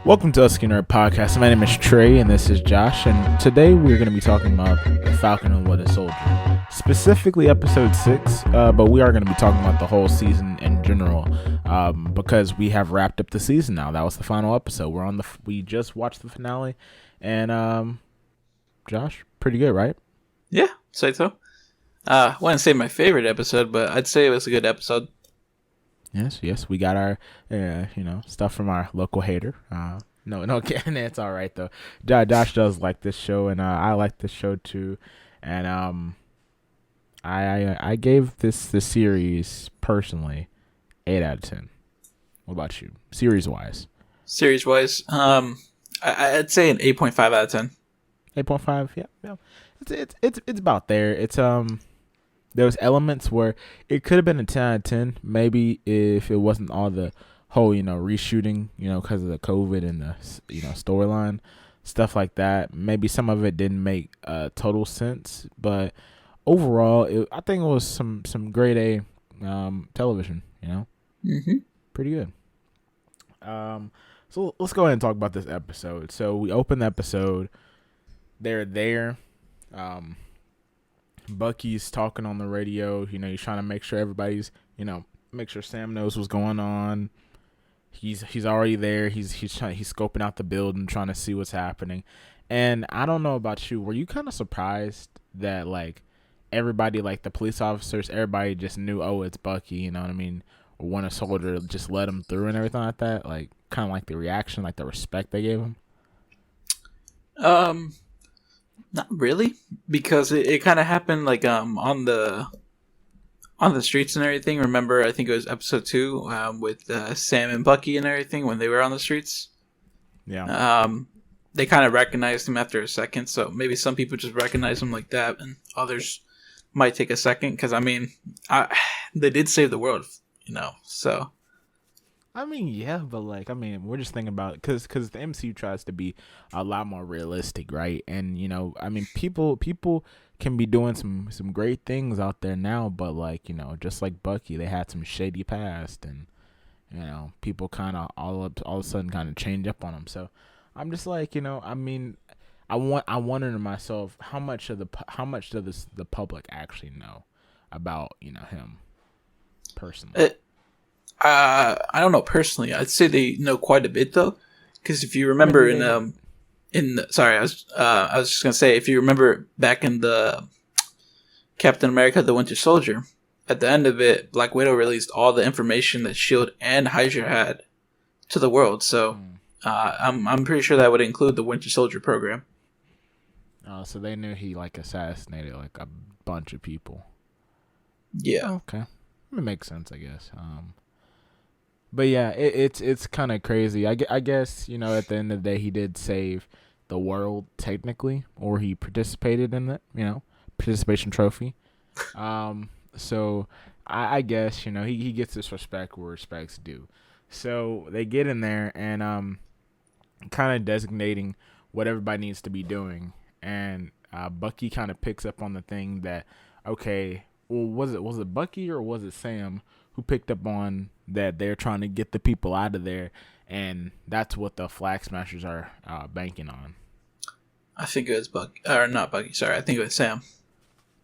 Welcome to Husky Nerd Podcast. My name is Trey, and this is Josh. And today we're going to be talking about the Falcon and Winter Soldier, specifically Episode 6. But we are going to be talking about the whole season in general, because we have wrapped up the season now. That was the final episode. We just watched the finale, and Josh, pretty good, right? Yeah, say so. I wouldn't say my favorite episode, but I'd say it was a good episode. Yes, we got our, stuff from our local hater. No, it's all right though. Josh does like this show, and I like this show too. And I gave this series personally 8 out of 10. What about you, series wise? I'd say an 8.5 out of 10. 8.5, yeah. It's about there. It's there was elements where it could have been a 10 out of 10, maybe if it wasn't all the whole, reshooting, because of the COVID and the, storyline, stuff like that. Maybe some of it didn't make total sense, but overall, I think it was some grade A television, Mm-hmm. Pretty good. So let's go ahead and talk about this episode. So we open the episode, they're there, Bucky's talking on the radio. He's trying to make sure everybody's, make sure Sam knows what's going on. He's already there. He's scoping out the building, trying to see what's happening. And I don't know about you, were you kind of surprised that everybody, the police officers, everybody just knew, oh, it's Bucky, you know what I mean? Or Winter Soldier just let him through and everything like that? Kind of the reaction, the respect they gave him? Not really, because it kind of happened on the streets and everything. Remember, I think it was episode 2 with Sam and Bucky and everything when they were on the streets. Yeah. They kind of recognized him after a second, so maybe some people just recognize him like that, and others might take a second. Because they did save the world, So. Yeah, but we're just thinking about because the MCU tries to be a lot more realistic, right? And people can be doing some great things out there now, but just like Bucky, they had some shady past, and people kind of all of a sudden kind of change up on them. So I'm just I wonder to myself how much does the public actually know about him personally. I don't know personally. I'd say they know quite a bit though, because if you remember I was just gonna say, if you remember back in the Captain America: The Winter Soldier, at the end of it, Black Widow released all the information that Shield and Hydra had to the world. So I'm pretty sure that would include the Winter Soldier program. So they knew he assassinated a bunch of people. Yeah. Okay, it makes sense, I guess. But yeah, it's kind of crazy. I guess, at the end of the day, he did save the world, technically, or he participated in it, participation trophy. So I guess, he gets his respect where respect's due. So they get in there and kind of designating what everybody needs to be doing. And Bucky kind of picks up on the thing that, okay, well, was it Bucky or was it Sam who picked up on that they're trying to get the people out of there, and that's what the Flag Smashers are banking on? I think it was Bucky, or not Bucky. Sorry, I think it was Sam.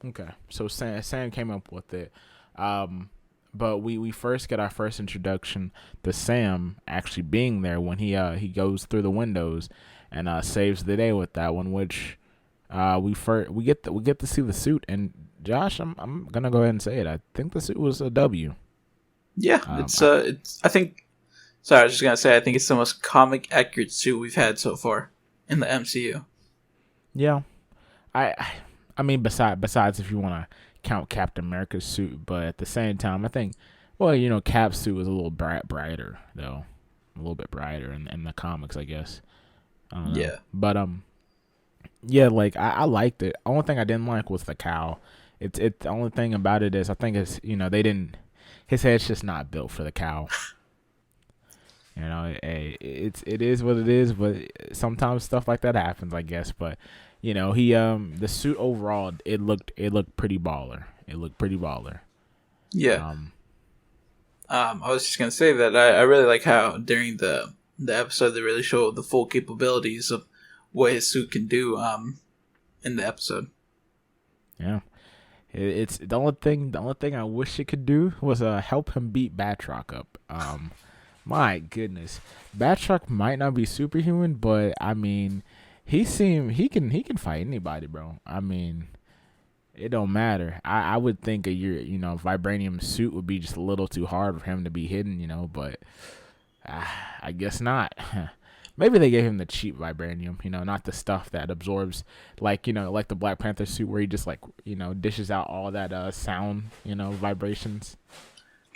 Okay, so Sam came up with it, but we first get our first introduction to Sam actually being there when he goes through the windows and saves the day with that one, which we get to see the suit. And Josh, I'm gonna go ahead and say it. I think the suit was a W. Yeah, it's I think. Sorry, I was just gonna say I think it's the most comic accurate suit we've had so far in the MCU. Yeah, I mean besides if you want to count Captain America's suit, but at the same time I think, Cap's suit was a little brighter though, a little bit brighter in the comics, I guess. I don't know. Yeah, but yeah, I liked it. Only thing I didn't like was the cow. It's the only thing about it is I think it's they didn't. His head's just not built for the cow. It is what it is, but sometimes stuff like that happens, I guess. But he the suit overall, it looked pretty baller. Yeah. I was just gonna say that I really like how during the the episode, they really show the full capabilities of what his suit can do in the episode. Yeah. It's the only thing. The only thing I wish it could do was help him beat Batroc up. My goodness, Batroc might not be superhuman, but I mean, he can fight anybody, bro. I mean, it don't matter. I would think vibranium suit would be just a little too hard for him to be hidden, but I guess not. Maybe they gave him the cheap vibranium, not the stuff that absorbs, like the Black Panther suit where he just dishes out all that sound, vibrations.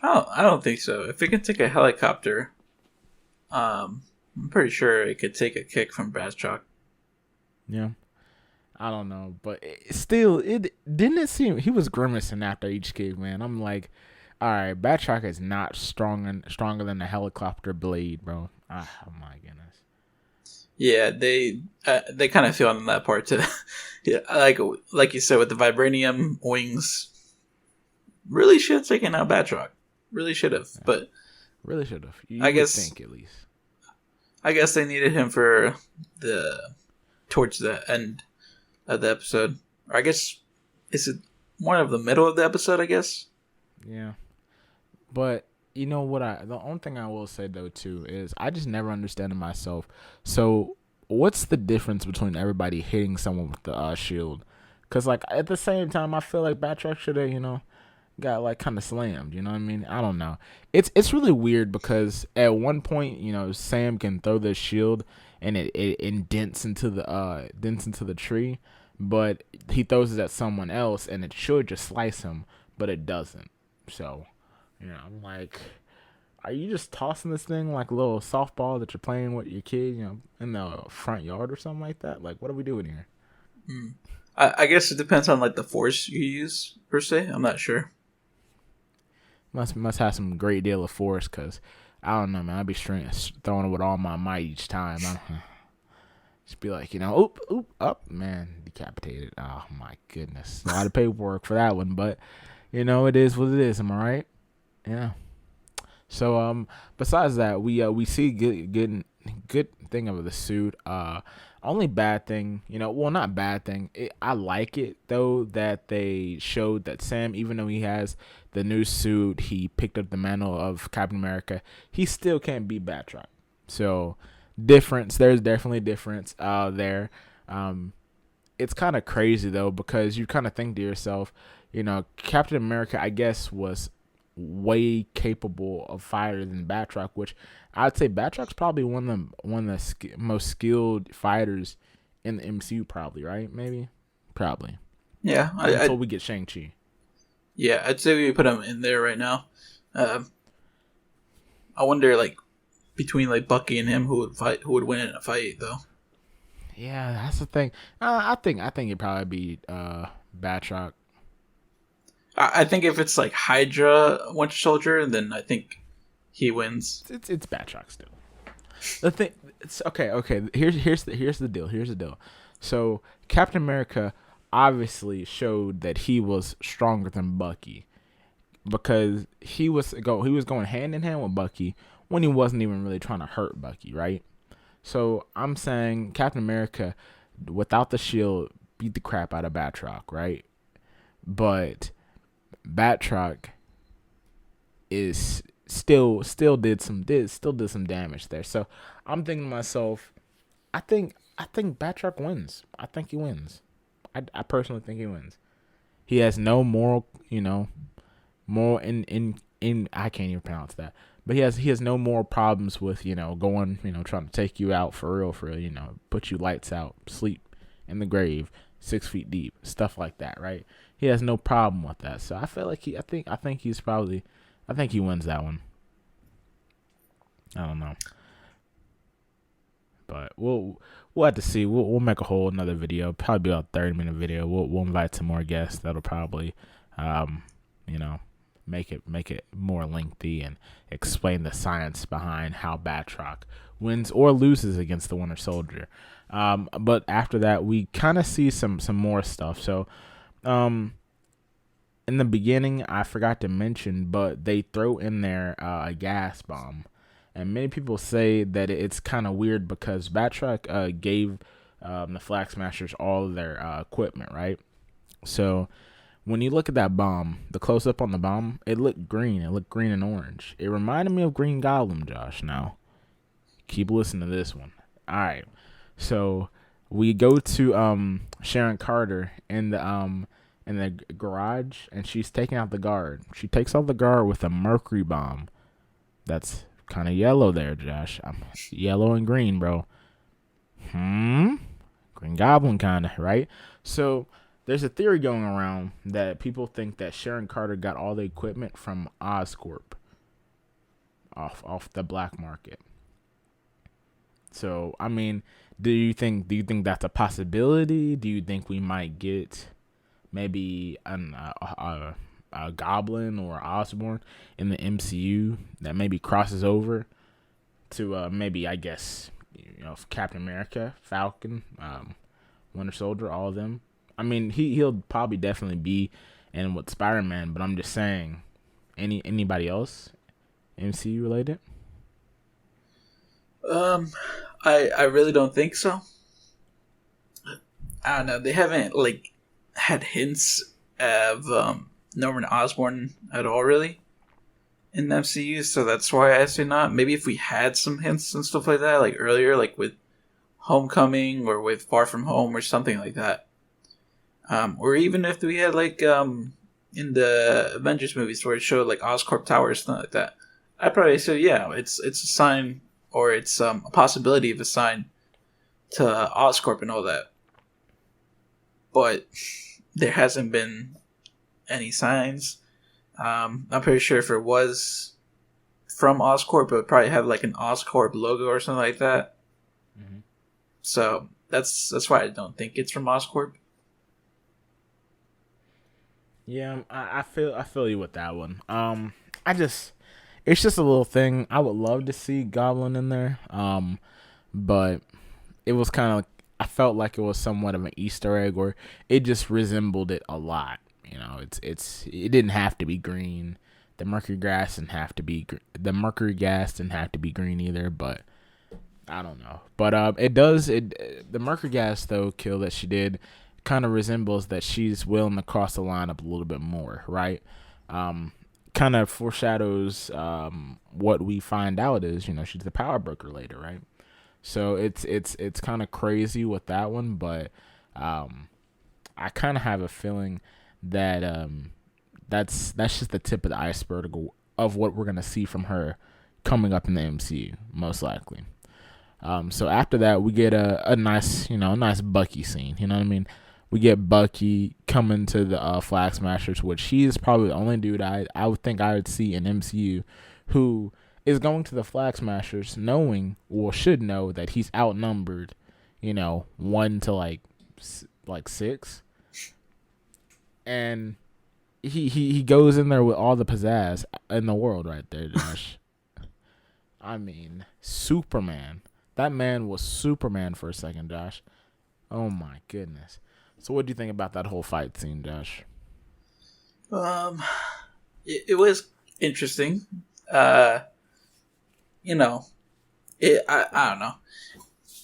Oh, I don't think so. If it can take a helicopter, I'm pretty sure it could take a kick from Batroc. Yeah. I don't know, but it didn't seem he was grimacing after each kick, man. I'm like, all right, Batroc is not stronger than a helicopter blade, bro. Oh my goodness. Yeah, they kind of feel on that part too. Yeah, like you said with the vibranium wings, really should have taken out Batroc. Really should have, yeah. But really should have. I guess think at least. I guess they needed him for towards the end of the episode. Or I guess is it one of the middle of the episode? I guess. Yeah, but you know what? The only thing I will say though too is I just never understood myself. So what's the difference between everybody hitting someone with the shield? Because like at the same time, I feel like Batroc should have got like kind of slammed. You know what I mean? I don't know. It's really weird because at one point Sam can throw the shield and it indents into the tree, but he throws it at someone else and it should just slice him, but it doesn't. So. I'm like, are you just tossing this thing like a little softball that you're playing with your kid, in the front yard or something like that? Like, what are we doing here? I guess it depends on like the force you use per se. I'm not sure. Must have some great deal of force, cause I don't know, man. I'd be throwing it with all my might each time. Just be like, oop, up, man, decapitated. Oh my goodness, a lot of paperwork for that one, but it is what it is. Am I right? Yeah. So besides that, we see good thing of the suit. Only bad thing, well, not bad thing. I like it though that they showed that Sam, even though he has the new suit, he picked up the mantle of Captain America. He still can't beat Batroc. So difference. There's definitely a difference there. It's kind of crazy though because you kind of think to yourself, Captain America, I guess, was way capable of fighter than Batroc, which I'd say Batroc's probably one of the most skilled fighters in the MCU, probably, right? Maybe, probably. Yeah, until we get Shang-Chi. Yeah, I'd say we put him in there right now. I wonder, like, between like Bucky and him, who would win in a fight, though. Yeah, that's the thing. I think it'd probably be Batroc. I think if it's like Hydra Winter Soldier, then I think he wins. It's Batroc still. The thing, it's okay. Here's the deal. So Captain America obviously showed that he was stronger than Bucky because he was going hand in hand with Bucky when he wasn't even really trying to hurt Bucky, right? So I'm saying Captain America, without the shield, beat the crap out of Batroc, right? But Batroc is still did some damage there. So I'm thinking to myself, I think Batroc wins. I think he wins. I personally think he wins. He has no moral, moral in I can't even pronounce that. But he has no more problems with, going, trying to take you out for real, put you lights out, sleep in the grave, 6 feet deep, stuff like that, right? He has no problem with that. So I feel like I think he wins that one. I don't know. But we'll have to see. We'll make a whole another video, probably about a 30-minute video. We'll invite some more guests that'll probably make it more lengthy and explain the science behind how Batroc wins or loses against the Winter Soldier. But after that, we kind of see some more stuff. So in the beginning, I forgot to mention, but they throw in there a gas bomb. and many people say that it's kind of weird because Batroc gave the Flag Smashers all of their equipment, right? So when you look at that bomb, the close up on the bomb, it looked green. It looked green and orange. It reminded me of Green Goblin, Josh. Now, keep listening to this one. All right. So we go to Sharon Carter in the garage, and she's taking out the guard. She takes out the guard with a mercury bomb. That's kind of yellow there, Josh. Yellow and green, bro. Green Goblin kind of, right? So there's a theory going around that people think that Sharon Carter got all the equipment from Oscorp off the black market. So I mean, do you think that's a possibility? Do you think we might get maybe a Goblin or Osborn in the MCU that maybe crosses over to maybe, I guess, Captain America, Falcon, Winter Soldier, all of them? I mean, he'll probably definitely be in with Spider-Man, but I'm just saying, anybody else MCU related? I really don't think so. I don't know. They haven't like had hints of Norman Osborn at all, really, in the MCU. So that's why I say not. Maybe if we had some hints and stuff like that, like earlier, like with Homecoming or with Far From Home or something like that, or even if we had like in the Avengers movies where it showed like Oscorp Tower or something like that, I'd probably say yeah, it's a sign, or it's a possibility of a sign to Oscorp and all that. But there hasn't been any signs. I'm pretty sure if it was from Oscorp, it would probably have like an Oscorp logo or something like that. Mm-hmm. So that's why I don't think it's from Oscorp. Yeah, I feel you with that one. It's just a little thing. I would love to see Goblin in there. But it was kind of, I felt like it was somewhat of an Easter egg, or it just resembled it a lot. It didn't have to be green. The mercury gas didn't have to be green either. But I don't know. But the mercury gas though kill that she did kind of resembles that she's willing to cross the line up a little bit more, right? Kind of foreshadows what we find out is, she's the power broker later, right? So it's kind of crazy with that one, but I kind of have a feeling that that's just the tip of the iceberg of what we're gonna see from her coming up in the MCU, most likely. So after that, we get a nice Bucky scene. You know what I mean? We get Bucky coming to the Flag Smashers, which he's probably the only dude I would think I would see in MCU who is going to the Flag Smashers should know that he's outnumbered, 1 to like 6. And he goes in there with all the pizzazz in the world right there, Josh. I mean, Superman. That man was Superman for a second, Josh. Oh my goodness. So what do you think about that whole fight scene, Josh? It was interesting. I don't know.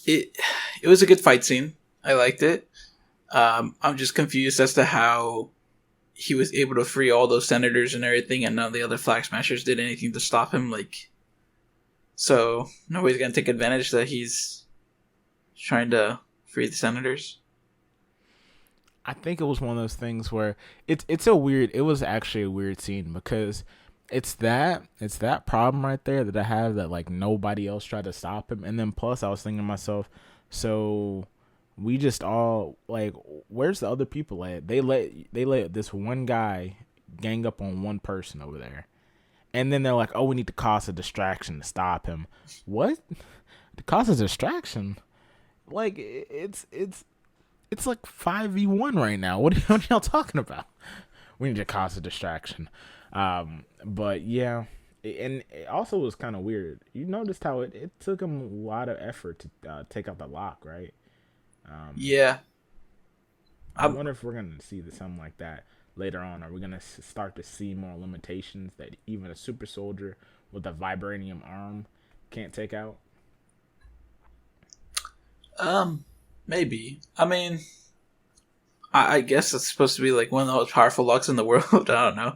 It was a good fight scene. I liked it. I'm just confused as to how he was able to free all those senators and everything, and none of the other Flag Smashers did anything to stop him. So nobody's gonna take advantage that he's trying to free the senators. I think it was one of those things where it was actually a weird scene because it's that problem right there that I have, that like nobody else tried to stop him. And then plus I was thinking to myself, so we just all like, where's the other people at? They let this one guy gang up on one person over there. And then they're like, oh, we need to cause a distraction to stop him. What? To cause a distraction? Like it's like 5v1 right now. What are y'all talking about? We need to cause a distraction. But yeah, and it also was kind of weird. You noticed how it took him a lot of effort to take out the lock, right? Yeah. I wonder if we're going to see something like that later on. Are we going to start to see more limitations that even a super soldier with a vibranium arm can't take out? Maybe. I mean, I guess it's supposed to be like one of the most powerful locks in the world. I don't know.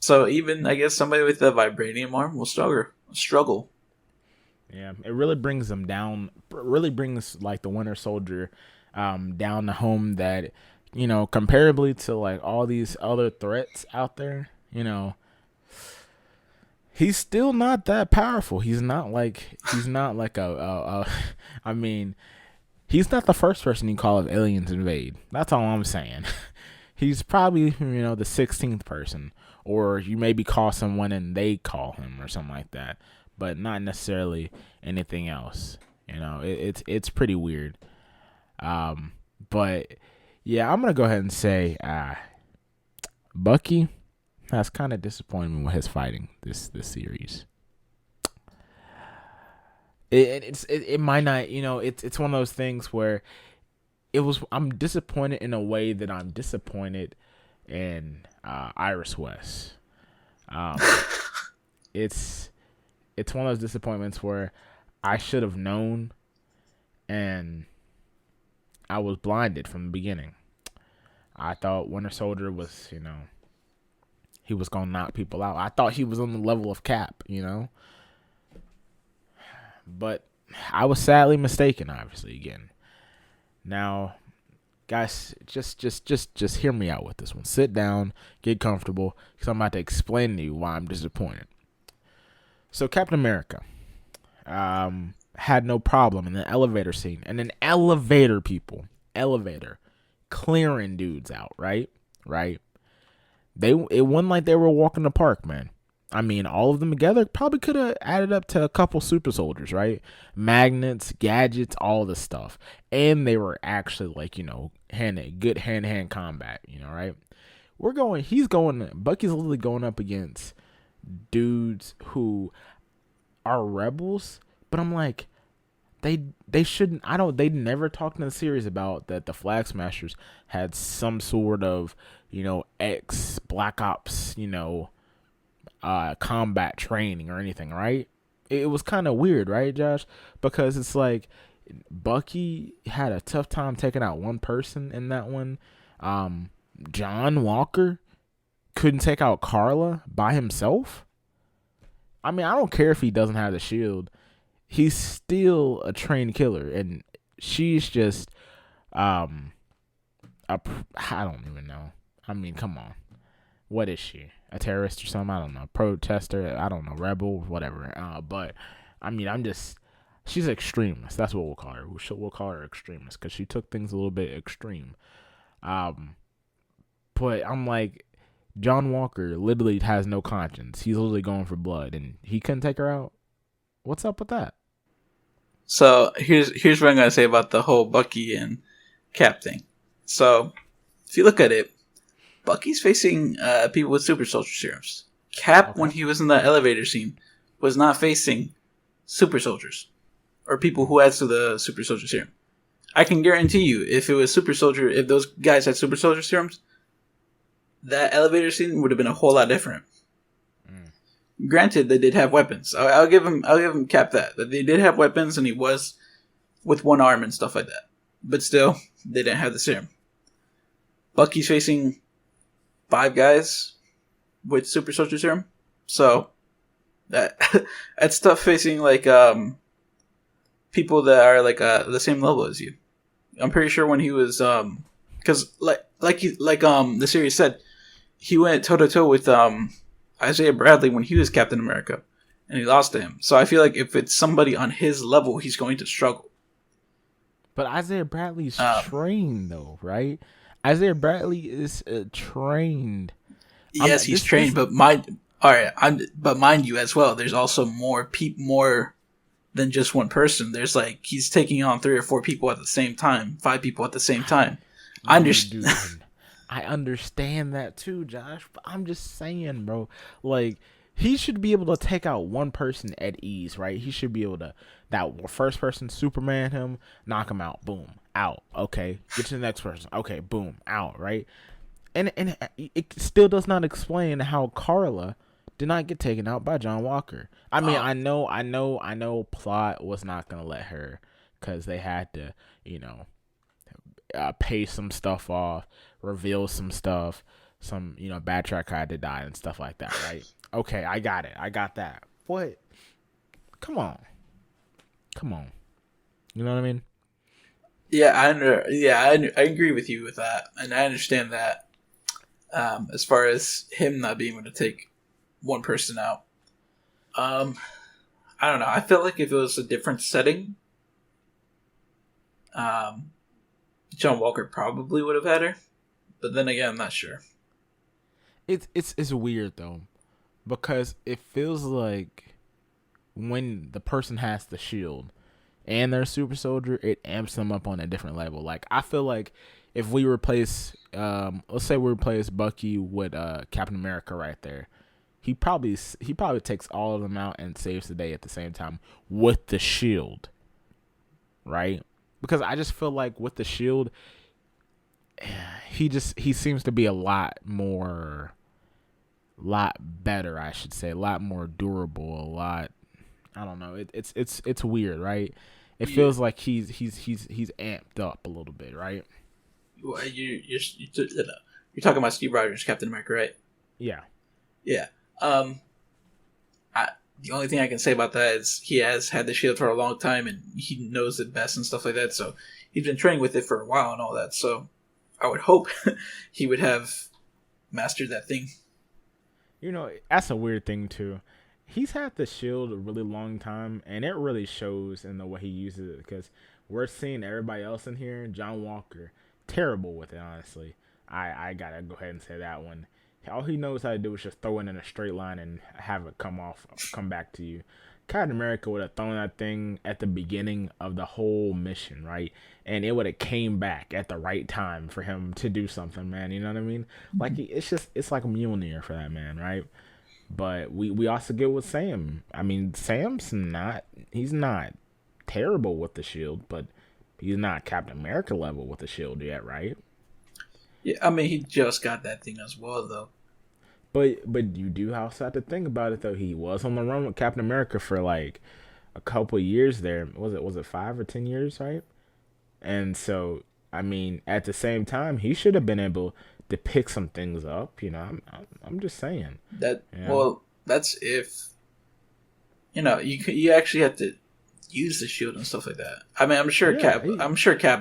So even I guess somebody with a vibranium arm will struggle. Yeah, it really brings them down. Really brings like the Winter Soldier down the home that, comparably to like all these other threats out there, he's still not that powerful. He's not like a I mean, he's not the first person you call if aliens invade. That's all I'm saying. He's probably, the 16th person, or you maybe call someone and they call him or something like that, but not necessarily anything else. It's pretty weird. But yeah, I'm gonna go ahead and say, Bucky has kind of disappointed me with his fighting this series. It might not, it's one of those things where I'm disappointed in a way that I'm disappointed in Iris West. It's one of those disappointments where I should have known, and I was blinded from the beginning. I thought Winter Soldier was, he was gonna knock people out. I thought he was on the level of Cap, but I was sadly mistaken. Obviously, again. Now, guys, just hear me out with this one. Sit down, get comfortable, because I'm about to explain to you why I'm disappointed. So, Captain America had no problem in the elevator scene. And an elevator, people. Elevator. Clearing dudes out, right? Right? It wasn't like they were walking the park, man. I mean, all of them together probably could have added up to a couple super soldiers, right? Magnets, gadgets, all this stuff. And they were actually like, good hand-to-hand combat, right? Bucky's literally going up against dudes who are rebels, but I'm like, they shouldn't, they never talked in the series about that the Flag Smashers had some sort of, ex Black Ops, combat training or anything, right? It was kind of weird, right, Josh? Because it's like Bucky had a tough time taking out one person in that one. John Walker couldn't take out Carla by himself. I mean, I don't care if he doesn't have the shield. He's still a trained killer, and she's just I don't even know. I mean, come on. What is she? A terrorist or something? I don't know. Protester? I don't know. Rebel? Whatever. But, I mean, she's an extremist. That's what we'll call her. We'll call her extremist because she took things a little bit extreme. But I'm like, John Walker literally has no conscience. He's literally going for blood, and he couldn't take her out. What's up with that? So here's what I'm gonna say about the whole Bucky and Cap thing. So if you look at it, Bucky's facing people with super soldier serums. Cap, okay, when he was in the elevator scene, was not facing super soldiers or people who had to the super soldier serum. I can guarantee you, if those guys had super soldier serums, that elevator scene would have been a whole lot different. Granted, they did have weapons. I'll give him Cap that they did have weapons, and he was with one arm and stuff like that. But still, they didn't have the serum. Bucky's facing 5 guys with super soldier serum, so that's tough facing like people that are like the same level as you. I'm pretty sure when he was because the series said, he went toe to toe with Isaiah Bradley when he was Captain America, and he lost to him. So I feel like if it's somebody on his level, he's going to struggle. But Isaiah Bradley's trained, though, right? Isaiah Bradley is trained. Yes, he's trained, but mind you as well, there's also more than just one person. There's like he's taking on 3 or 4 people at the same time, 5 people at the same time. I understand. I understand that too, Josh. But I'm just saying, bro. Like, he should be able to take out one person at ease, right? He should be able to, that first person, Superman him, knock him out, boom, out. Okay, get to the next person. Okay, boom, out, right? And it still does not explain how Carla did not get taken out by John Walker. I mean, I know. Plot was not gonna let her because they had to, you know, pay some stuff off, reveal some stuff, some bad track had to die and stuff like that, right? Okay, I got it. I got that. What? Come on, come on. You know what I mean? Yeah, I agree with you with that, and I understand that. As far as him not being able to take one person out, I don't know. I feel like if it was a different setting, John Walker probably would have had her, but then again, I'm not sure. It's weird though, because it feels like when the person has the shield and they're a super soldier, it amps them up on a different level. Like I feel like if we replace, let's say we replace Bucky with Captain America right there, he probably takes all of them out and saves the day at the same time with the shield, right? Because I just feel like with the shield, he seems to be a lot better, I should say, a lot more durable, a lot. I don't know. It's weird, right? It feels like he's amped up a little bit, right? You're talking about Steve Rogers, Captain America, right? Yeah. Yeah. The only thing I can say about that is he has had the shield for a long time and he knows it best and stuff like that. So he's been training with it for a while and all that. So I would hope he would have mastered that thing. That's a weird thing too. He's had the shield a really long time, and it really shows in the way he uses it. Because we're seeing everybody else in here, John Walker, terrible with it. Honestly, I gotta go ahead and say that one. All he knows how to do is just throw it in a straight line and have it come back to you. Captain America would have thrown that thing at the beginning of the whole mission, right? And it would have came back at the right time for him to do something, man. You know what I mean? Like it's like a Mjolnir for that man, right? But we also get with Sam. I mean, he's not terrible with the shield, but he's not Captain America level with the shield yet, right? Yeah, I mean, he just got that thing as well, though. But you do also have to think about it, though. He was on the run with Captain America for like a couple of years there. Was it 5 or 10 years, right? And so, I mean, at the same time, he should have been able to pick some things up. I'm just saying that. Well, that's if you actually have to use the shield and stuff like that. I mean, I'm sure Cap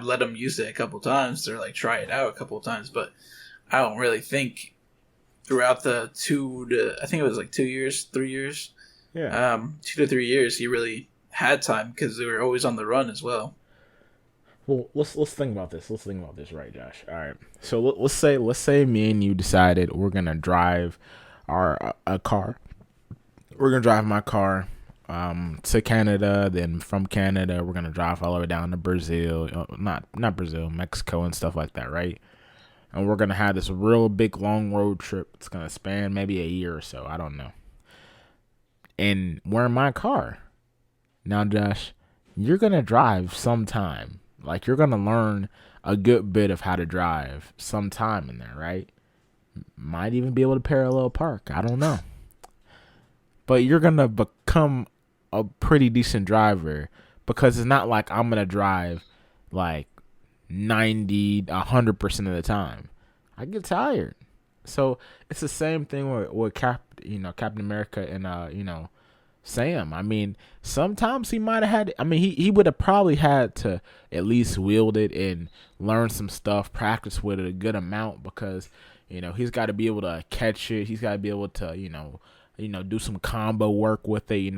let him use it a couple times to like try it out a couple times, but I don't really think throughout the I think it was like 2 years, 3 years, 2 to 3 years, he really had time because they were always on the run as well. Well, let's think about this. Let's think about this, right, Josh? All right. So let's say me and you decided we're gonna drive a car. We're gonna drive my car to Canada. Then from Canada, we're gonna drive all the way down to Brazil. Not Brazil, Mexico, and stuff like that, right? And we're gonna have this real big long road trip. It's gonna span maybe a year or so. I don't know. And we're in my car. Now, Josh, you're gonna drive sometime. Like, you're going to learn a good bit of how to drive sometime in there, right? Might even be able to parallel park. I don't know. But you're going to become a pretty decent driver because it's not like I'm going to drive like 90, 100% of the time. I get tired. So it's the same thing with Captain America and, Sam. I mean, sometimes he might have had. I mean, he would have probably had to at least wield it and learn some stuff, practice with it a good amount because he's got to be able to catch it. He's got to be able to do some combo work with it.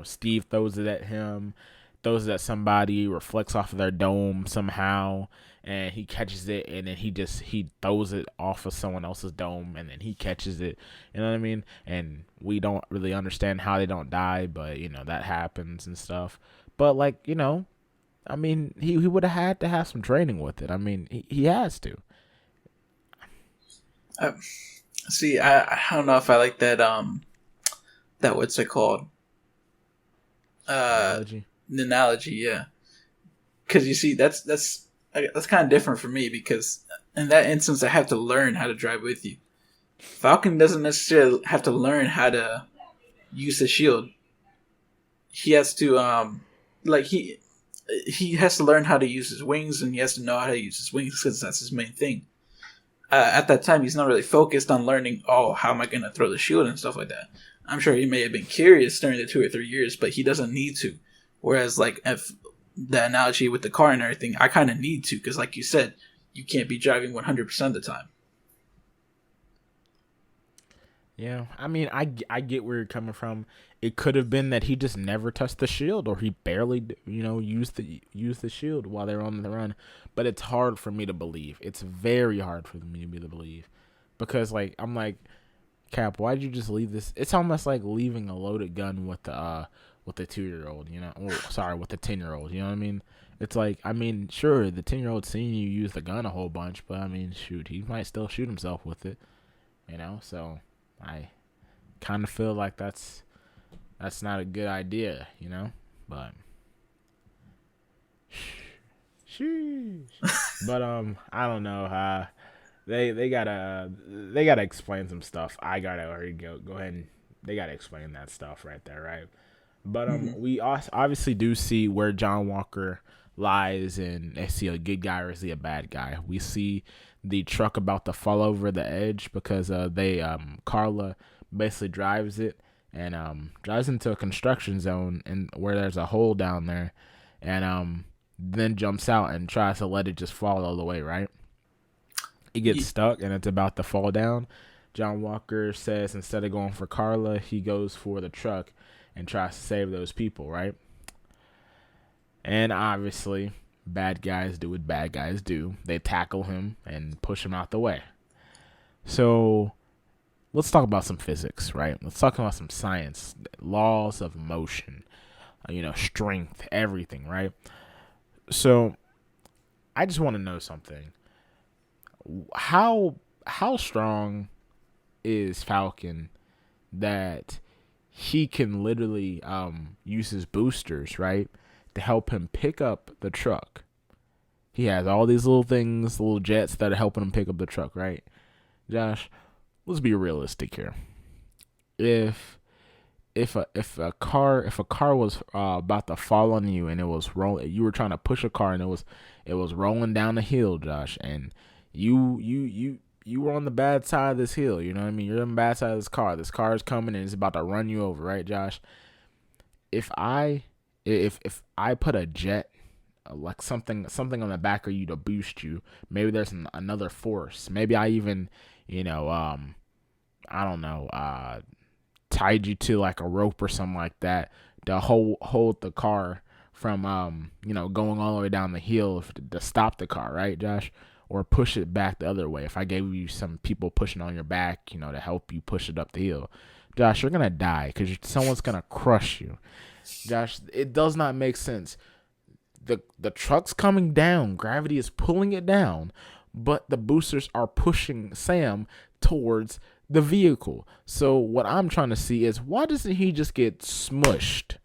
Steve throws it at him, throws it at somebody, reflects off of their dome somehow, and he catches it, and then he throws it off of someone else's dome, and then he catches it. You know what I mean? And we don't really understand how they don't die, but that happens and stuff. But I mean, he would have had to have some training with it. I mean, he has to. See, I don't know if I like that. That what's it called? Analogy. An analogy, yeah. Because you see, that's kind of different for me because in that instance, I have to learn how to drive with you. Falcon doesn't necessarily have to learn how to use the shield. He has to like he has to learn how to use his wings, and he has to know how to use his wings because that's his main thing. At that time, he's not really focused on learning. Oh, how am I going to throw the shield and stuff like that? I'm sure he may have been curious during the 2 or 3 years, but he doesn't need to. Whereas, like, if the analogy with the car and everything, I kind of need to because, like you said, you can't be driving 100% of the time. Yeah, I mean, I get where you're coming from. It could have been that he just never touched the shield, or he barely, used the shield while they were on the run. But it's hard for me to believe. It's very hard for me to believe, because like I'm like, Cap, why'd you just leave this? It's almost like leaving a loaded gun with the 2-year-old, Or, sorry, with the 10-year-old. You know what I mean? It's like, I mean, sure, the 10-year-old seen you use the gun a whole bunch, but I mean, shoot, he might still shoot himself with it. So I kind of feel like that's not a good idea. But sheesh. But I don't know. They gotta explain some stuff. I gotta already go ahead and they gotta explain that stuff right there, right? But Mm-hmm. we obviously do see where John Walker lies, and is he a good guy or is he a bad guy? We see the truck about to fall over the edge because Carla basically drives it and drives into a construction zone and where there's a hole down there, and then jumps out and tries to let it just fall all the way, right? It gets stuck and it's about to fall down. John Walker says instead of going for Carla, he goes for the truck and tries to save those people, right? And obviously, bad guys do what bad guys do. They tackle him and push him out the way. So let's talk about some physics, right? Let's talk about some science, laws of motion, strength, everything, right? So I just want to know something. How strong is Falcon that he can literally use his boosters, right, to help him pick up the truck? He has all these little things, little jets that are helping him pick up the truck, right? Josh, let's be realistic here. If if a car was about to fall on you and it was rolling, you were trying to push a car and it was rolling down the hill, Josh, and you were on the bad side of this hill. You know what I mean? You're on the bad side of this car. This car is coming and it's about to run you over, right, Josh? If I if I put a jet, like something on the back of you to boost you, maybe there's another force. Maybe I even, I don't know, tied you to like a rope or something like that to hold the car from going all the way down the hill to stop the car, right, Josh? Or push it back the other way. If I gave you some people pushing on your back, to help you push it up the hill, Josh, you're gonna die because someone's gonna crush you. Josh, it does not make sense. The truck's coming down, gravity is pulling it down, but the boosters are pushing Sam towards the vehicle. So what I'm trying to see is, why doesn't he just get smushed?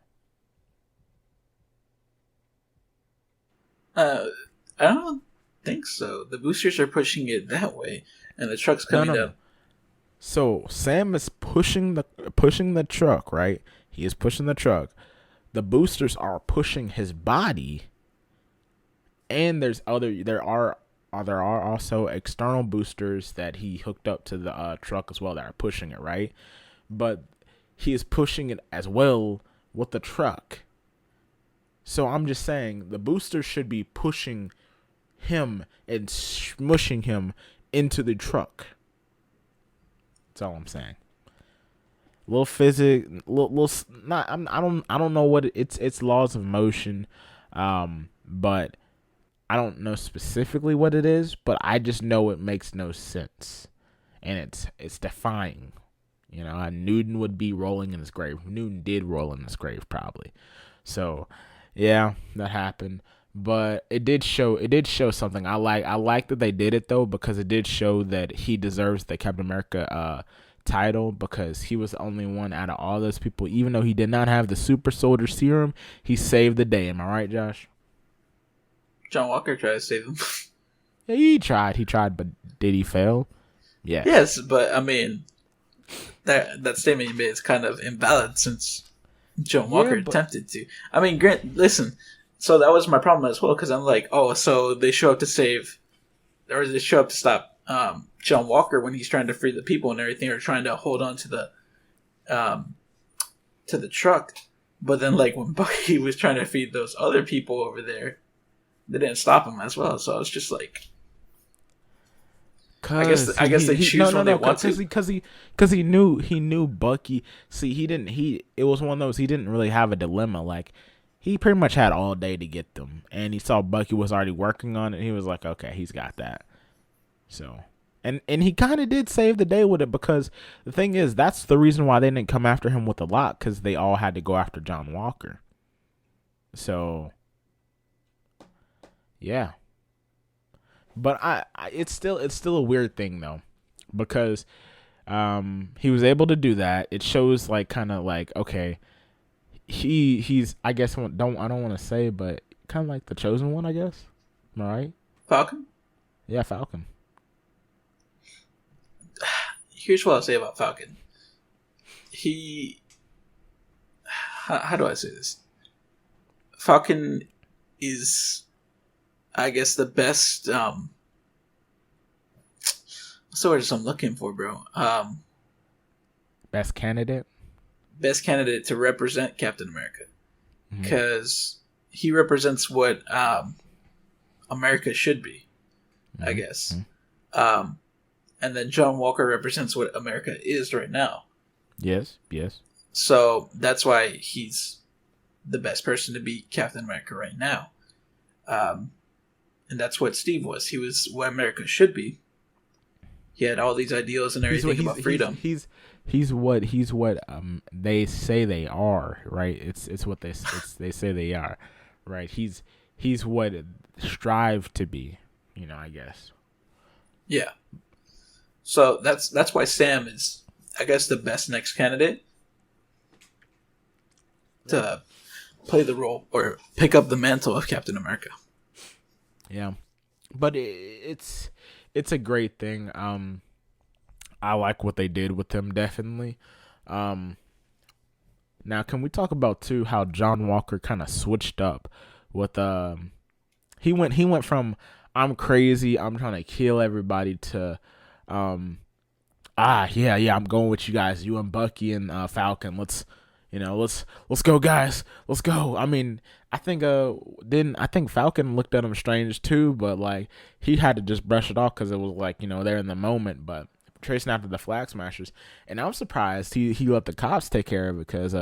I don't think so. The boosters are pushing it that way, and the truck's No, coming no, down. no. So Sam is pushing the truck, right? He is pushing the truck. The boosters are pushing his body, and there are also external boosters that he hooked up to the truck as well that are pushing it, right? But he is pushing it as well with the truck. So I'm just saying the boosters should be pushing him and smushing him into the truck. That's all I'm saying. Little physics, little not. I don't know what it's laws of motion, but I don't know specifically what it is. But I just know it makes no sense, and it's defying. Newton would be rolling in his grave. Newton did roll in his grave probably. So, yeah, that happened. But it did show something. I like that they did it though, because it did show that he deserves the Captain America title, because he was the only one out of all those people, even though he did not have the super soldier serum, he saved the day. Am I right, Josh? John Walker tried to save him. Yeah, he tried, but did he fail? Yes. Yes, but I mean that statement you made is kind of invalid since John Yeah, Walker but attempted to. I mean, Grant, listen. So that was my problem as well because I'm like, oh, so they show up to save, or they show up to stop John Walker when he's trying to free the people and everything, or trying to hold on um, to the truck. But then, like when Bucky was trying to feed those other people over there, they didn't stop him as well. So I was just like, cause I guess they he no choose no when they no want cause to. he knew Bucky. See, he it was one of those, he didn't really have a dilemma. Like, he pretty much had all day to get them, and he saw Bucky was already working on it. And he was like, okay, he's got that. So, and he kind of did save the day with it, because the thing is, that's the reason why they didn't come after him with a lot, because they all had to go after John Walker. So yeah, but it's still a weird thing though, because he was able to do that. It shows, like, kind of like, okay, he's, I guess, I don't want to say, but kind of like the chosen one, I guess. Am I right? Falcon. Yeah, Falcon. Here's what I'll say about Falcon. He, how do I say this? Falcon is, I guess, the best. What's the word I'm looking for, bro? Best candidate. Best candidate to represent Captain America, Mm-hmm. because he represents what America should be, Mm-hmm. I guess. Mm-hmm. And then John Walker represents what America is right now. Yes. Yes. So that's why he's the best person to be Captain America right now. And that's what Steve was. He was what America should be. He had all these ideals and everything about freedom. He's what they say they are, right? It's what they say they are, right? He's what strive to be, I guess. Yeah. So that's why Sam is, I guess, the best next candidate to play the role or pick up the mantle of Captain America. Yeah, but it's a great thing. I like what they did with him, definitely. Now, can we talk about too how John Walker kind of switched up with he went from I'm crazy, I'm trying to kill everybody, to yeah, I'm going with you guys, you and Bucky and Falcon. Let's go, guys, let's go. I mean, I think Falcon looked at him strange too, but like, he had to just brush it off because it was like, they're in the moment. But tracing after the Flag Smashers, and I'm surprised he let the cops take care of it, because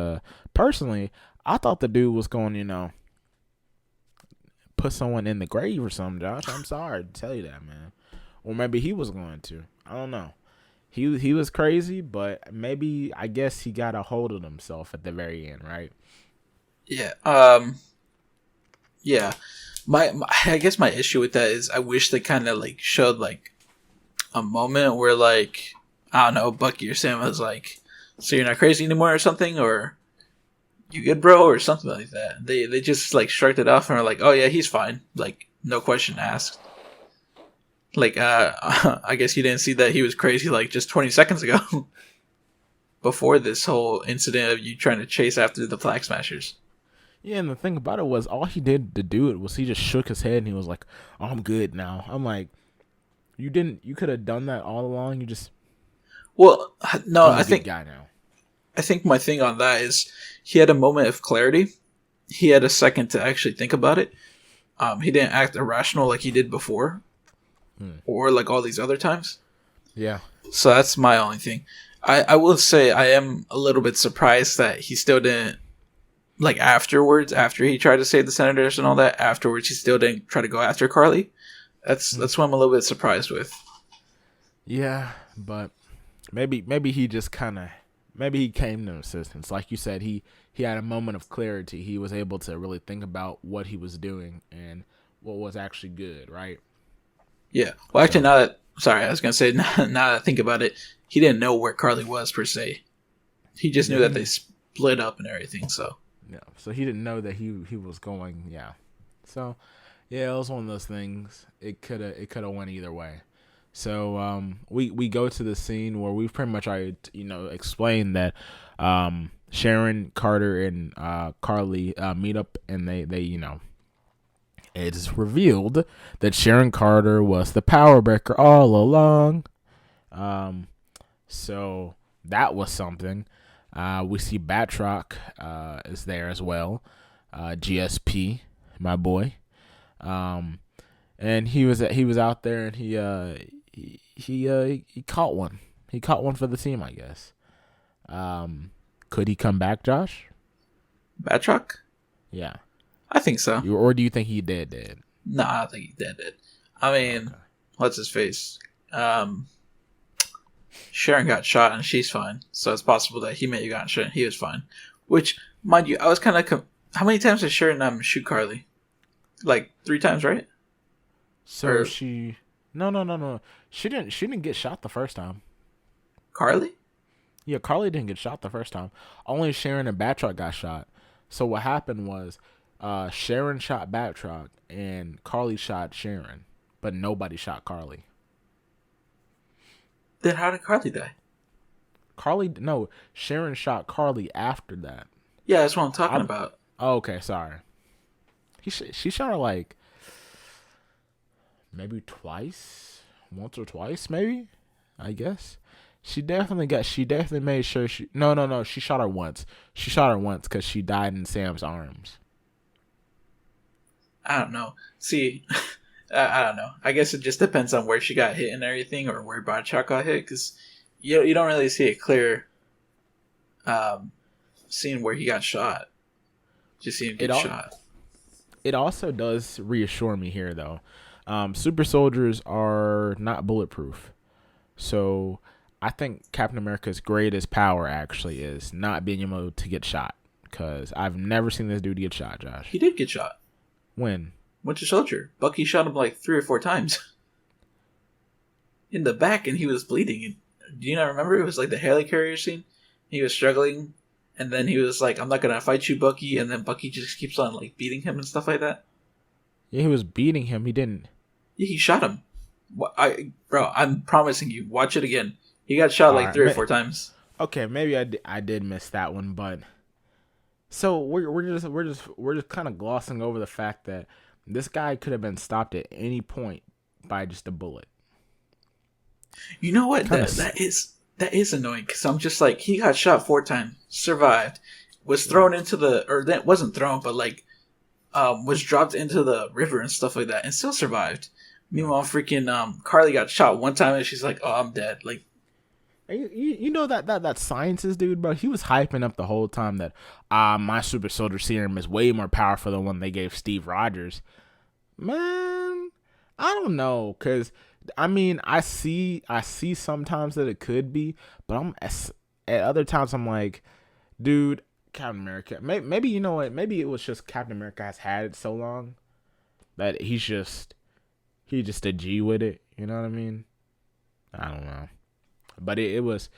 personally, I thought the dude was going, put someone in the grave or something. Josh, I'm sorry to tell you that, man. Or maybe he was going to. I don't know. He was crazy, but maybe, I guess, he got a hold of himself at the very end, right? Yeah. Yeah. My I guess my issue with that is I wish they kind of like showed like a moment where, like, I don't know, Bucky or Sam was like, "So you're not crazy anymore," or something, or "You good, bro," or something like that. They just like shrugged it off and were like, "Oh yeah, he's fine," like no question asked. Like, I guess you didn't see that he was crazy like just 20 seconds ago, before this whole incident of you trying to chase after the Flag Smashers. Yeah, and the thing about it was, all he did to do it was he just shook his head and he was like, "Oh, I'm good now." I'm like, you could have done that all along. You just, Well, no, I'm a good guy now. I think my thing on that is he had a moment of clarity. He had a second to actually think about it. He didn't act irrational like he did before, or like all these other times. Yeah. So that's my only thing. I will say I am a little bit surprised that he still didn't, like, afterwards, after he tried to save the senators and all that, afterwards he still didn't try to go after Carly. That's what I'm a little bit surprised with. Yeah, but maybe he just maybe he came to assistance. Like you said, he had a moment of clarity. He was able to really think about what he was doing and what was actually good, right? Yeah. Well, actually, I was gonna say, now that I think about it, he didn't know where Carly was per se. He just knew that they split up and everything. So yeah, so he didn't know that he was going. Yeah, so yeah, it was one of those things. It could have went either way. So we go to the scene where we've pretty much already explained that Sharon, Carter, and Carly meet up, and they it is revealed that Sharon Carter was the power breaker all along. So that was something. We see Batroc is there as well. GSP, my boy. And he was out there, and he caught one. He caught one for the team, I guess. Could he come back, Josh? Batroc? Yeah. I think so. Or do you think he dead? No, I don't think he dead. I mean, okay. What's his face? Sharon got shot and she's fine. So it's possible that he may have gotten shot and he was fine. Which, mind you, I was kind of... How many times did Sharon shoot Carly? Like 3 times, right? So she... No. She didn't get shot the first time. Carly? Yeah, Carly didn't get shot the first time. Only Sharon and Batroc got shot. So what happened was Sharon shot Batroc and Carly shot Sharon. But nobody shot Carly. Then how did Carly die? Sharon shot Carly after that. Yeah, that's what I'm talking about. Oh, okay, sorry. She shot her like maybe once or twice, maybe. I guess she definitely made sure she. No. She shot her once. She shot her once because she died in Sam's arms. I don't know. See, I don't know. I guess it just depends on where she got hit and everything, or where Batroc got hit, because you don't really see a clear scene where he got shot. Just see him get shot. It also does reassure me here, though. Super soldiers are not bulletproof. So I think Captain America's greatest power actually is not being able to get shot. Because I've never seen this dude get shot, Josh. He did get shot. When? Winter Soldier. Bucky shot him like 3 or 4 times. In the back, and he was bleeding. Do you not remember? It was like the helicarrier scene. He was struggling. And then he was like, I'm not going to fight you, Bucky. And then Bucky just keeps on like beating him and stuff like that. Yeah, he was beating him. He didn't. Yeah, he shot him. Bro, I'm promising you. Watch it again. He got shot like 3 or 4 times. Okay, maybe I did miss that one, but so we're just kind of glossing over the fact that this guy could have been stopped at any point by just a bullet. You know what? That is annoying, because I'm just like, he got shot 4 times, survived, was thrown into that wasn't thrown, but like was dropped into the river and stuff like that, and still survived. Meanwhile, freaking Carly got shot 1 time and she's like, "Oh, I'm dead." Like, you know that scientist dude, bro. He was hyping up the whole time that my super soldier serum is way more powerful than one they gave Steve Rogers. Man, I don't know, cause I mean I see sometimes that it could be, but at other times I'm like, dude, Captain America. Maybe you know what? Maybe it was just Captain America has had it so long that he's just a G with it. You know what I mean? I don't know, but it was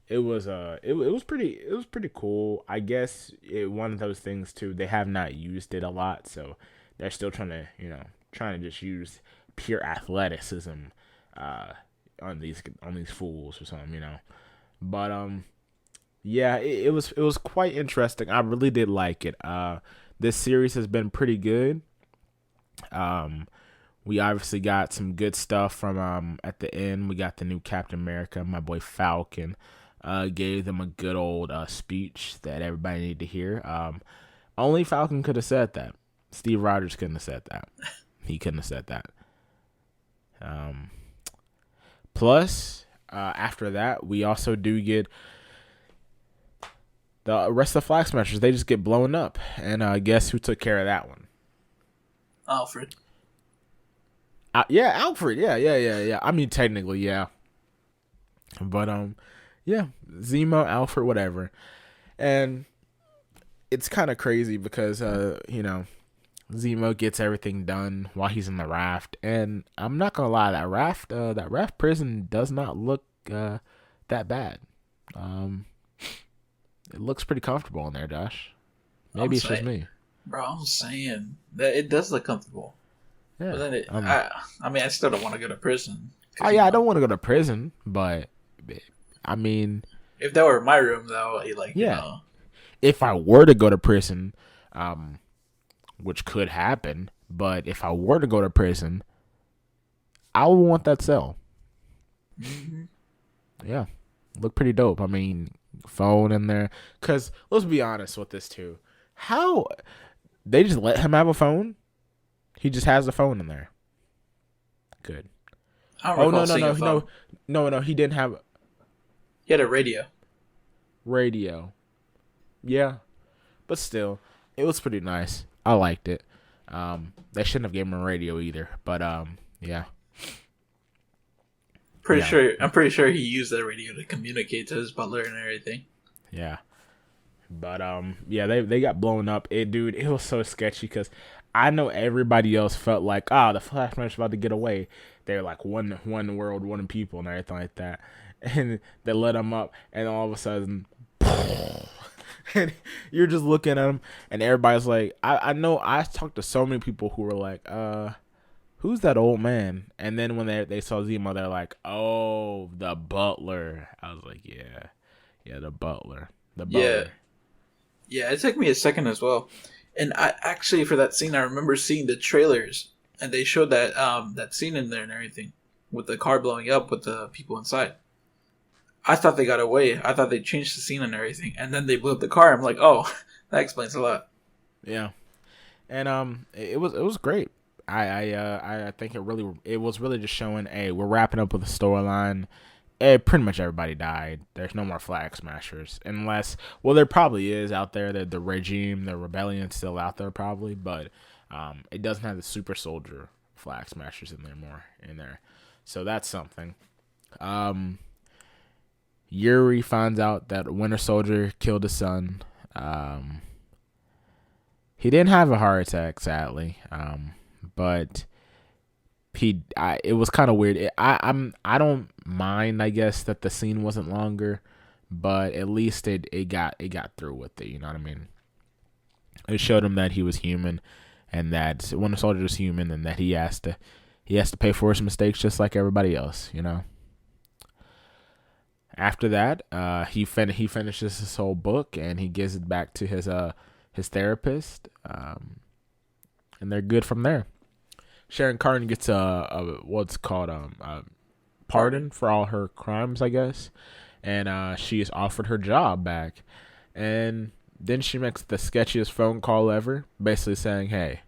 pretty cool. I guess one of those things too. They have not used it a lot, so they're still trying to just use pure athleticism on these fools or something, But yeah, it was quite interesting. I really did like it. This series has been pretty good. We obviously got some good stuff from at the end. We got the new Captain America, my boy Falcon. Gave them a good old speech that everybody needed to hear. Only Falcon could have said that. Steve Rogers couldn't have said that. He couldn't have said that. Plus, after that, we also do get the rest of the Flag Smashers. They just get blown up. And guess who took care of that one? Alfred. Yeah, Alfred. Yeah. I mean, technically, yeah. But, yeah. Zemo, Alfred, whatever. And it's kind of crazy because, Zemo gets everything done while he's in the raft. And I'm not going to lie, that raft prison does not look that bad. It looks pretty comfortable in there, Josh. Maybe it's just me. Bro, I'm saying that it does look comfortable. Yeah. But then I still don't want to go to prison. Oh Because yeah, I don't want to go to prison, but I mean, if that were my room, though, yeah, if I were to go to prison, um, which could happen, but if I were to go to prison, I would want that cell. hmm Yeah, look pretty dope. I mean, phone in there. Cause let's be honest with this too. How they just let him have a phone? He just has a phone in there. Good. I don't Oh recall no no seeing a no phone. no no no. He didn't have He had a radio. radio. Yeah, but still, it was pretty nice. I liked it. They shouldn't have given him a radio either. But yeah, yeah, I'm pretty sure he used that radio to communicate to his butler and everything. yeah. But yeah, they got blown up. Dude, it was so sketchy because I know everybody else felt like, the Flash Man's about to get away. They're like one world, one people, and everything like that. And they let him up, and all of a sudden, and you're just looking at him, and everybody's like, I know I talked to so many people who were like, who's that old man? And then when they saw Zemo, they're like, oh, the butler. I was like, yeah, the butler. The Yeah, butler. yeah. It took me a second as well. And I actually, for that scene, I remember seeing the trailers, and they showed that scene in there and everything with the car blowing up with the people inside. I thought they got away. I thought they changed the scene and everything, and then they blew up the car. I'm like, oh, that explains a lot. Yeah, and it was great. I think it was really just showing, hey, we're wrapping up with a storyline. Pretty much everybody died. There's no more Flag Smashers, unless, well, there probably is out there. The regime, the rebellion's still out there probably, but it doesn't have the super soldier Flag Smashers in there. So that's something. Yuri finds out that Winter Soldier killed his son. He didn't have a heart attack, sadly, but it was kind of weird. I don't mind, I guess, that the scene wasn't longer, but at least it got through with it. You know what I mean? It showed him that he was human, and that Winter Soldier was human, and that he has to pay for his mistakes just like everybody else. You know. After that, he finishes his whole book, and he gives it back to his therapist, and they're good from there. Sharon Carter gets a what's called a pardon for all her crimes, I guess, and she is offered her job back. And then she makes the sketchiest phone call ever, basically saying, "Hey,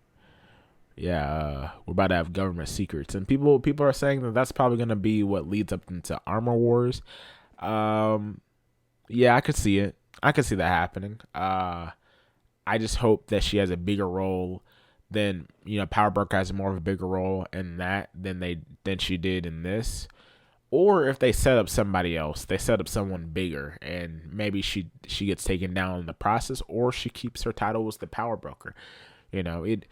yeah, we're about to have government secrets," and people are saying that that's probably gonna be what leads up into Armor Wars. Yeah, I could see it. I could see that happening. I just hope that she has a bigger role than, Power Broker has more of a bigger role in that than she did in this. Or if they set up somebody else, they set up someone bigger, and maybe she gets taken down in the process, or she keeps her title as the Power Broker. It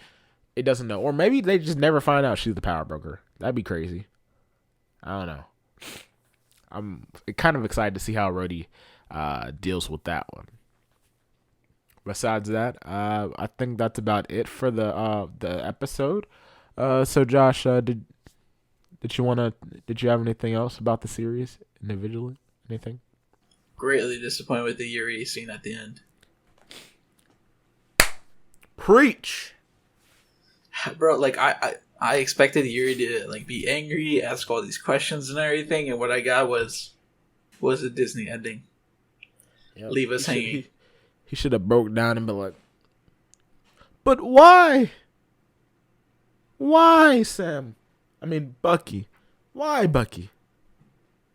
doesn't know, or maybe they just never find out she's the Power Broker. That'd be crazy. I don't know. I'm kind of excited to see how Rhodey deals with that one. Besides that, I think that's about it for the episode. So Josh, did you have anything else about the series individually? Anything? Greatly disappointed with the Yuri scene at the end. Preach, Bro, like I expected Yuri to be angry, ask all these questions and everything, and what I got was a Disney ending. Yep. Leave us hanging. He should have broke down and been like, "But why? Why, Sam? I mean, Bucky. Why, Bucky?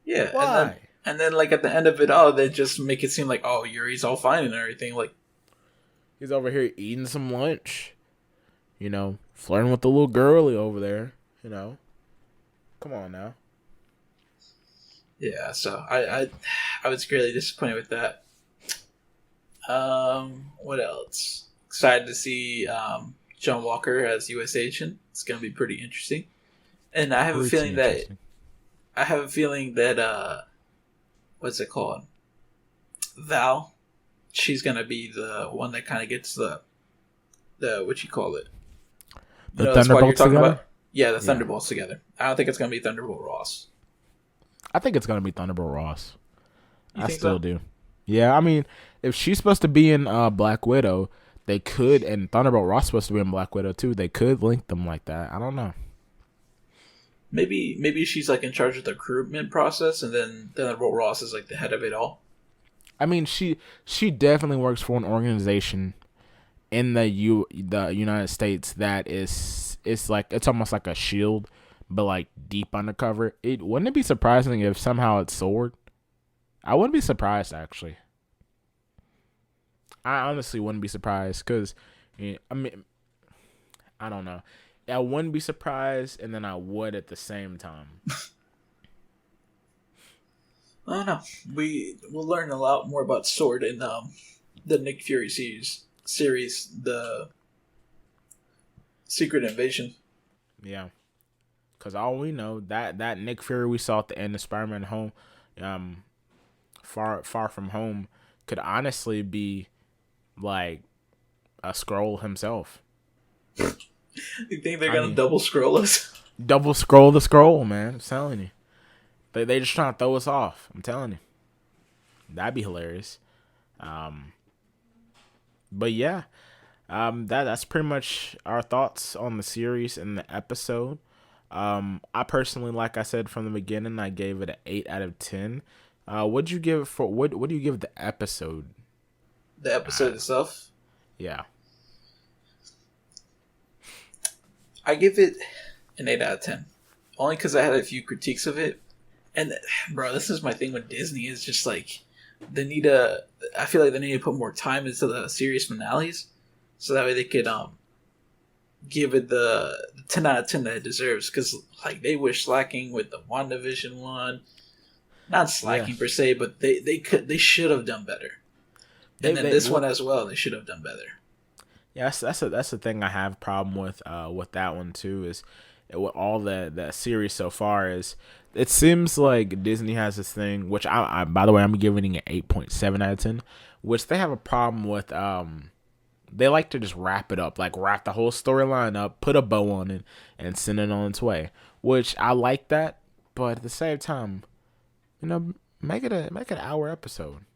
Yeah, why?" And then at the end of it all, they just make it seem like, oh, Yuri's all fine and everything. He's over here eating some lunch, flirting with the little girlie over there, Come on now. Yeah, so I was greatly disappointed with that. What else? Excited to see John Walker as U.S. agent. It's gonna be pretty interesting. And I have a feeling that what's it called? Val. She's gonna be the one that kind of gets the what you call it. The Thunderbolts together. Yeah, the Yeah, Thunderbolts together. I don't think it's gonna be Thunderbolt Ross. I think it's gonna be Thunderbolt Ross. You I think still so? do. Yeah, I mean, if she's supposed to be in Black Widow, they could, and Thunderbolt Ross supposed to be in Black Widow too. They could link them like that. I don't know. Maybe she's like in charge of the recruitment process, and then Thunderbolt Ross is like the head of it all. I mean, she definitely works for an organization in the United States that it's like it's almost like a shield, but like deep undercover. It wouldn't it be surprising if somehow it's Sword? I wouldn't be surprised actually. I honestly wouldn't be surprised because, I mean, I don't know. I wouldn't be surprised, and then I would at the same time. I don't know. We'll learn a lot more about Sword in the Nick Fury series, the Secret Invasion. Yeah, because all we know that Nick Fury we saw at the end of Spider-Man Home, um, far from home, could honestly be like a scroll himself. You think they're I gonna mean, double scroll us? double scroll the scroll, man. I'm telling you. They just trying to throw us off. I'm telling you. That'd be hilarious. Um, but yeah, that's pretty much our thoughts on the series and the episode. I personally, like I said from the beginning, I gave it an 8 out of 10. What'd you give for what do you give the episode? The episode itself, Yeah. I give it an 8 out of 10. Only because I had a few critiques of it, and bro, this is my thing with Disney. Is just like they need to. I feel like they need to put more time into the series finales, so that way they could give it the 10 out of 10 that it deserves. Because like they were slacking with the WandaVision one, not Yeah. slacking per se, but they should have done better. They And then they this well, one as well, they should have done better. yeah, that's the thing I have problem with that one too is with all the series so far is it seems like Disney has this thing which I by the way I'm giving it an 8.7 out of 10, which they have a problem with. They like to just wrap it up, like wrap the whole storyline up, put a bow on it, and send it on its way, which I like that, but at the same time, make it an hour episode.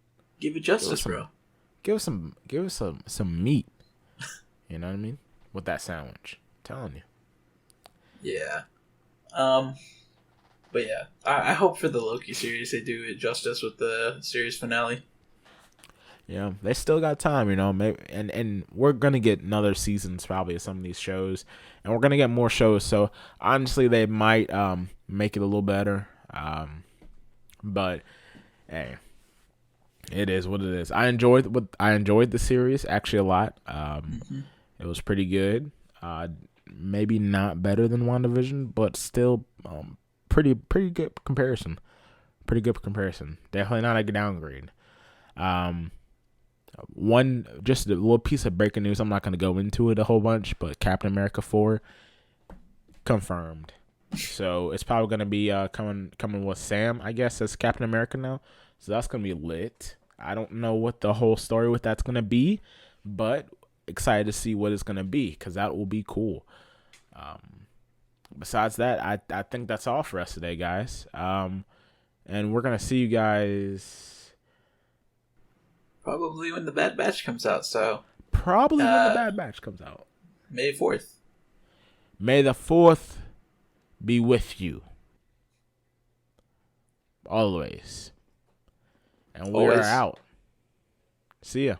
Give it Give us justice, some bro. give us some meat. You know what I mean? With that sandwich. I'm telling you. Yeah. Um. But yeah, I hope for the Loki series they do it justice with the series finale. Yeah, they still got time, maybe, and we're gonna get another seasons probably of some of these shows, and we're gonna get more shows. So honestly, they might make it a little better. But hey, it is what it is. I enjoyed the series actually a lot. Mm-hmm. It was pretty good. Maybe not better than WandaVision, but still pretty good comparison. Pretty good comparison. Definitely not a downgrade. One just a little piece of breaking news. I'm not going to go into it a whole bunch, but Captain America 4 confirmed. So it's probably going to be coming with Sam, I guess, as Captain America now. So that's going to be lit. I don't know what the whole story with that's going to be, but excited to see what it's going to be because that will be cool. Besides that, I think that's all for us today, guys. And we're going to see you guys Probably when the Bad Batch comes out. So probably when the Bad Batch comes out. May 4th. May the 4th be with you. Always. And we are Always. out. See ya.